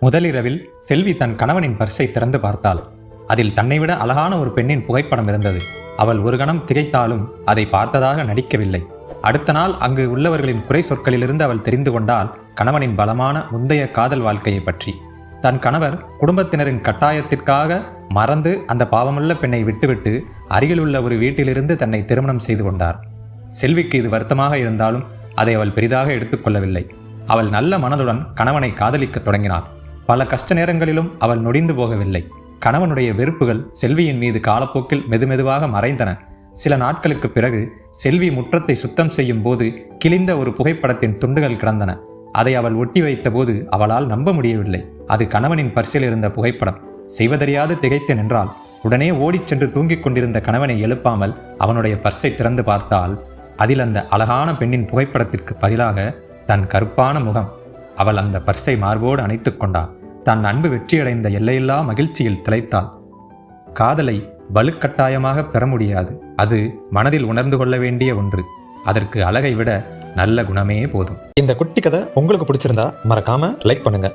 முதலிரவில் செல்வி தன் கணவனின் பர்ஸை திறந்து பார்த்தாள். அதில் தன்னை விட அழகான ஒரு பெண்ணின் புகைப்படம் இருந்தது. அவள் ஒரு கணம் திகைத்தாலும் அதை பார்த்ததாக நடிக்கவில்லை. அடுத்த நாள் அங்கு உள்ளவர்களின் குறை சொற்களிலிருந்து அவள் தெரிந்து கொண்டால் கணவனின் பலமான முந்தைய காதல் வாழ்க்கையை பற்றி. தன் கணவர் குடும்பத்தினரின் கட்டாயத்திற்காக மறந்து அந்த பாவமுள்ள பெண்ணை விட்டுவிட்டு அருகிலுள்ள ஒரு வீட்டிலிருந்து தன்னை திருமணம் செய்து கொண்டார். செல்விக்கு இது வருத்தமாக இருந்தாலும் அதை அவள் பெரிதாக எடுத்துக்கொள்ளவில்லை. அவள் நல்ல மனதுடன் கணவனை காதலிக்க தொடங்கினாள். பல கஷ்ட நேரங்களிலும் அவள் நொடிந்து போகவில்லை. கணவனுடைய வெறுப்புகள் செல்வியின் மீது காலப்போக்கில் மெதுமெதுவாக மறைந்தன. சில நாட்களுக்கு பிறகு செல்வி முற்றத்தை சுத்தம் செய்யும் போது கிழிந்த ஒரு புகைப்படத்தின் துண்டுகள் கிடந்தன. அதை அவள் ஒட்டி வைத்த போது அவளால் நம்ப முடியவில்லை. அது கணவனின் பர்சில் இருந்த புகைப்படம். செய்வதறியாது திகைத்து நின்றாள். உடனே ஓடிச் சென்று தூங்கிக் கொண்டிருந்த கணவனை எழுப்பாமல் அவனுடைய பர்ஸை திறந்து பார்த்தால் அதில் அந்த அழகான பெண்ணின் புகைப்படத்திற்கு பதிலாக தன் கருப்பான முகம். அவள் அந்த பர்ஸை மார்போடு அணைத்துக் கொண்டாள். தன் அன்பு வெற்றியடைந்த எல்லையில்லா மகிழ்ச்சியில் திளைத்தாள். காதலை வலுக்கட்டாயமாக பெற முடியாது. அது மனதில் உணர்ந்து கொள்ள வேண்டிய ஒன்று. அதற்கு அழகை விட நல்ல குணமே போதும். இந்த குட்டி கதை உங்களுக்கு பிடிச்சிருந்தா மறக்காம லைக் பண்ணுங்க.